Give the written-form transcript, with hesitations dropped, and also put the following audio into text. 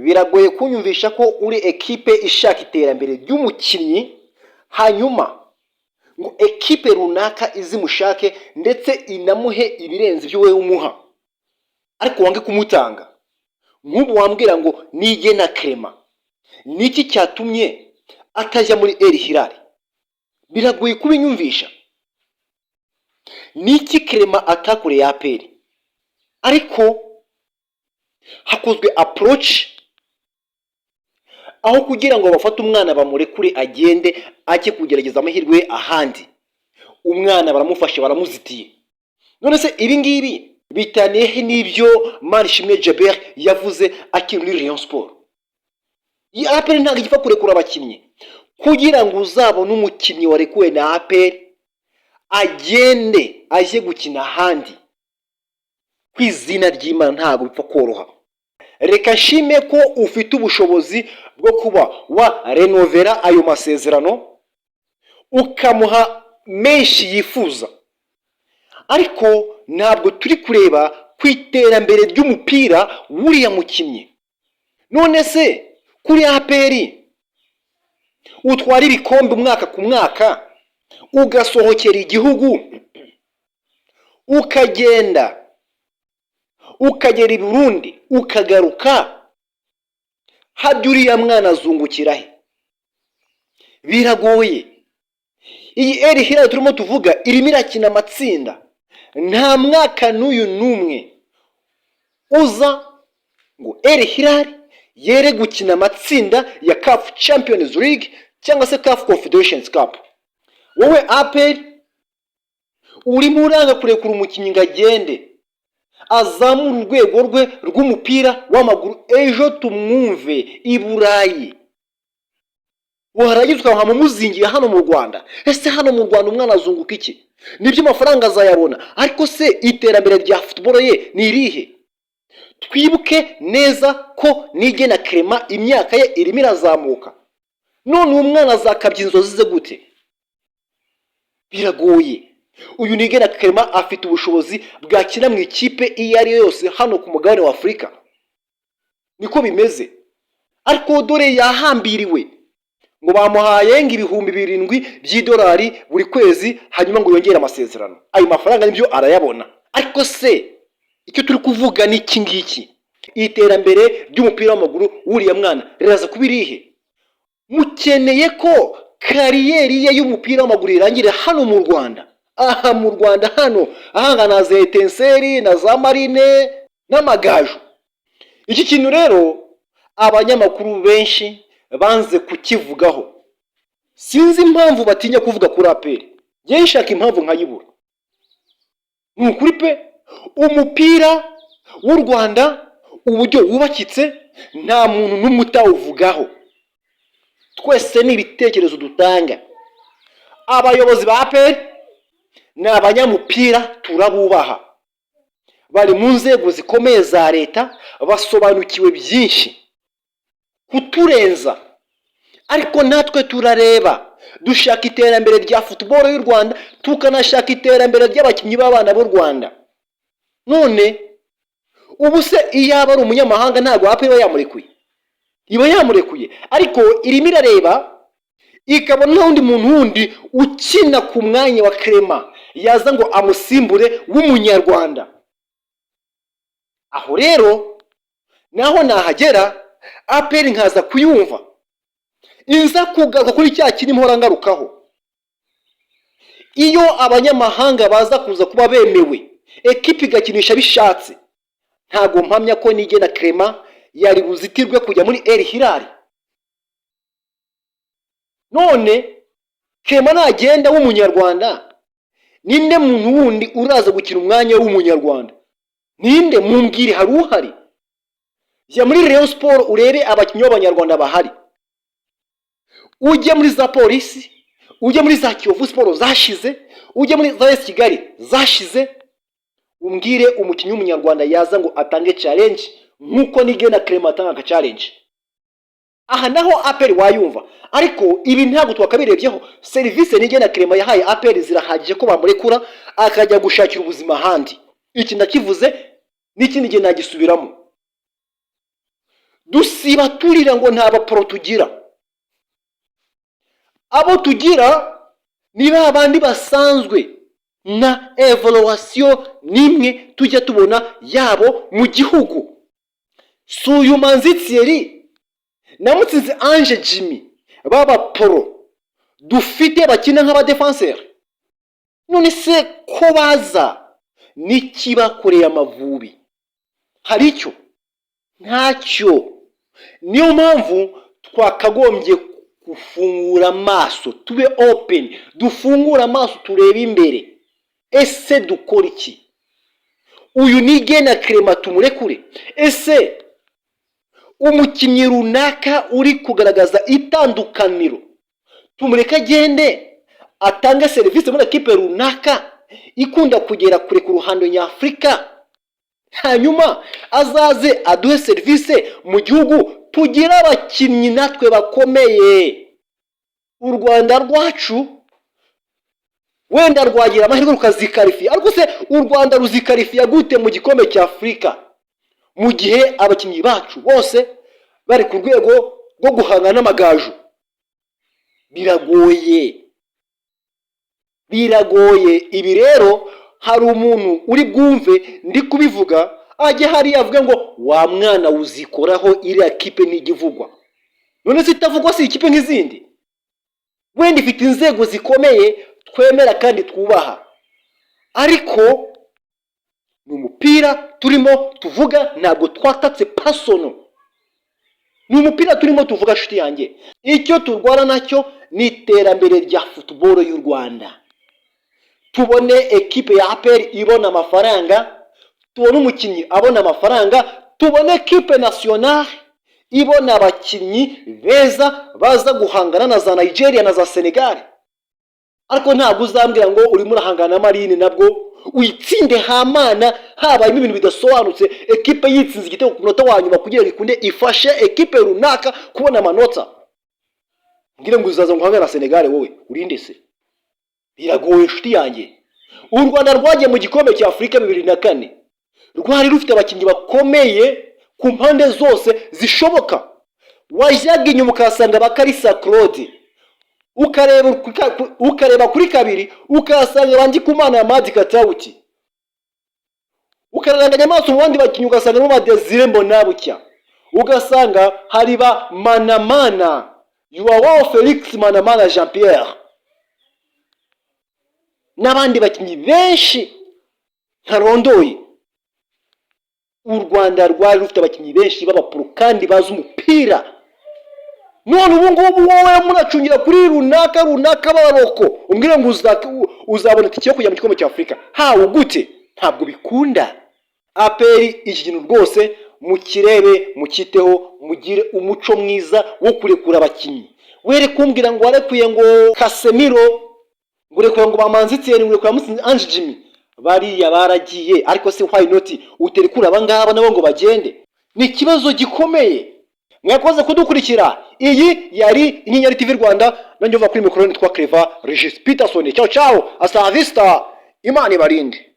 biragoye kunyumvisha ko uri ekipe ishaka iterambere ry'umukinnyi hanyuma ngo ekipe runaka izimushake ndetse inamuhe ibirenze ibyo wowe umuha, ariko wange kumutanga. Nk'ubu wambwira ngo Nigena Clement niki cyatumye atajya muri El Hilal? Biragoye kubinyumvisha. Niki Clement atakoreye APR? Ariko hakozwe approach aho kugira ngo bafate umwana bamurekure agende ake kugerageza amahirwe ahandi, umwana baramufashe baramuzitiye. None se ibi ngibi bitaniye n'ibyo Manishimwe Djabel yavuze akiri muri Rayon Sport? Iyi APR ntabwo igifa kurekura abakinnyi kugira ngo uzabone umukinnyi warekuwe na APR agende aje gukina ahandi. Kwizina ry'Imana ntabwo bipfa koroha. Reka nshime ko ufite ubushobozi bwo kuba wa renovera ayo masezerano ukamuha menshi yifuza, ariko ntabwo turi kureba ku iterambere ry'umupira wuriya mukinnyi. None se kuri APR utwara ibikombe umwaka ku mwaka, ugasohokera igihugu, ukagenda ukagera i Burundi ukagaruka, habyo uriya mwana azungukira he? Biragoye. Iyi El Hilal turimo tuvuga irimo irakina amatsinda, nta mwaka n'uyu n'umwe uza ngo El Hilal yere gukina amatsinda ya CAF Champions League cyangwa se CAF Confederations Cup. Wowe APR urimo uranga kurekura umukinnyi ngo agende azamura urwego rwe rw'umupira w'amaguru, ejo tumwumve i Burayi. Waragizwe hamumuzingiye hano mu Rwanda. Ese hano mu Rwanda umwana azunguka iki? Nibyo amafaranga azayabona, ariko se iterambere rya football ye ni irihe? Twibuke neza ko Nigena Clement imyaka ye irimo irazamuka. None uwo mwana azakabya inzozi ze gute? Biragoye. Uyu Nigena Clement afite ubushobozi bwakina mu ikipe iyo ari yose hano ku mugabane wa Afurika. Niko bimeze. Ariko dore yahambiriwe ngo bamuhaye ibihumbi 7 by'idolari buri kwezi, hanyuma ngo yongere amasezerano. Ayo mafaranga nibyo arayabona. Ariko se icyo turi kuvuga ni iki ngiki? Iterambere ry'umupira w'amaguru wuriya mwana riraza kubirihe? Mukeneye ko kariyeri ye y'umupira w'amaguru irangire hano mu Rwanda. Aha mu Rwanda hano ahanga na za Etincelles na za Marine n'Amagaju. Iki kintu rero abanyamakuru benshi banze kukivugaho. Sinzi impamvu batinya kuvuga kuri APR. Ngiye nshaka impamvu nkayibura. Nukuri pe, umupira w'u Rwanda uburyo wubakitse nta muntu n'umutawuvugaho. Twese ni ibitekerezo dutanga. Abayobozi ba APR ni abanyamupira turabubaha, bari mu nzego zikomeye za leta, basobanukiwe byinshi kuturenza. Ariko natwe turareba, dushaka iterambere rya football y'u Rwanda, tukanashaka iterambere ry'abakinnyi b'abana b'u Rwanda. None ubu se iyo aba ari umunyamahanga ntabwo APR iba yamurekuye? Iba yamurekuye, ariko irimo irareba ikabona n'undi muntu wundi ukina ku mwanya wa Clement yaza ngo amusimbure w'umunyarwanda. Aho rero naho nahagera APR nkaza kuyumva, inza kugaruka kuri cya kintu mpora ngarukaho. Iyo abanyamahanga baza kuza kuba bemewe, ekipe igakinisha bishatse, ntago mpamya ko Nigena Clement yari buzitirwe kujya muri El Hilal. None Clement nagenda w'umunyarwanda, ninde muntu wundi uraza gukina umwanya w'umunyarwanda? Ninde? Mumbwire, hari uhari? Jya muri Rayon Sport urebe abakinnyi b'abanyarwanda bahari. Ujye muri za Polisi, ujye muri za Kiyovu Sport zashize, ujye muri za Kigali zashize, umbwire umukinnyi w'umunyarwanda yaza ngo atange challenge nkuko Nigena Clement atanga challenge. Aha naho APR wayumva. Ariko ibi ntabwo twakabirebyeho. Service Nigena Clement yahaye APR zirahagije ko bamurekura akajya gushakira ubuzima handi. Iki ndakivuze n'ikindi gihe nagisubiramo. dusiba turira ngo nta bapro tugira. Abo tugira ni babandi basanzwe, na evaluation nimwe tujya tubona yabo mu gihugu. Suyu Manzi Thierry na Mutsinzi Ange Jimmy baba pro dufite bakina nk'aba defenseur. None se ko baza n'ikibakoreye Amavubi hari icyo? Ntacyo. Niyo mpamvu twakagombye gufungura amaso, tube open, dufungura amaso turebe imbere. Ese dukora iki? Uyu Nige na Clement tumurekure? Ese umukinnyi runaka uri kugaragaza itandukaniro tumureka agende atanga serivisi muri equipe runaka ikunda kugera kure ku ruhando nyafrika, hanyuma azaze aduhe serivisi mu gihugu tugira abakinnyi natwe bakomeye. U Rwanda rwacu wenda rwagira amahirwe rukazikarifiya, ariko se u Rwanda ruzikarifiya gute mu gikombe cya Afrika mu gihe abakinnyi bacu bose bari ku rwego rwo guhangana n'amagaju? Biragoye. Ibi rero hari umuntu uri bwumve ndi kubivuga ajye hari avuga ngo wa mwana uzikoraho iriya kipe n'igivugwa. None se itavugwa si ikipe nk'izindi? Wenda ifite inzego zikomeye twemera kandi twubaha, ariko ni umupira turimo tuvuga, ntabwo twatatse personal. Ni umupira turimo tuvuga shuti yanjye. Icyo turwara nacyo ni iterambere rya football y'u Rwanda. Tubone ekipe ya APR ibona amafaranga, tubone umukinnyi abona amafaranga, tubone ekipe nationale ibona abakinnyi beza baza guhangana na za Nigeria na za Senegal. Ariko ntabwo uzambwira ngo urimo urahangana na Marine nabwo uyitsinde hamana habaye ibintu bidasobanutse, ekipe yitsinze igitego ku munota wa nyuma kugira ngo ikunde ifashe ekipe runaka kubona amanota. Ngire ngo uzaza guhangana na Senegal wowe urinde se? Biragoye shuti yanjye. U Rwanda rwagiye mu gikombe cya Afrika 2004 rwari rufite abakinnyi bakomeye ku mpande zose zishoboka. Wajyaga inyuma ukasanga Bakarisa Claude, ukareba kuri kabiri ukasanga bandi kumana ya Madi Katauti, ukaranganya amaso mu bandi bakinnyi ugasanga mu Desire Mbonabucya, ugasanga hari ba Manamana, Yuwao Felix Manamana Jean Pierre n'abandi bakinnyi benshi ntarondoye. U Rwanda rwari rufite abakinnyi benshi b'abapro kandi bazi umupira. None ubu ngubu wowe muracungira kuri runaka baroko umbwire ngo uzabona itike yo kujya mu gikombe cya Afrika. Hawo gute? Ntabwo bikunda. APR iki kintu rwose mukirebe mukiteho, mugire umuco mwiza wo kurekura abakinnyi. Were kumbwira ngo warekuye ngo Casemiro, ngurekuye ngo Bamanzi Thierry, ngurekuye Mutsinzi Ange Jimmy, bariya baragiye, ariko se why not uterekura abangaba nabo ngo bagende? Ni ikibazo gikomeye. Mwakoze kudukurikira. Iyi yari Inyenyeri TV Rwanda, nanjye uva kuri mikoro nitwa Clever Regis Peterson. Ciao ciao, hasta la vista, Imana ibarinde.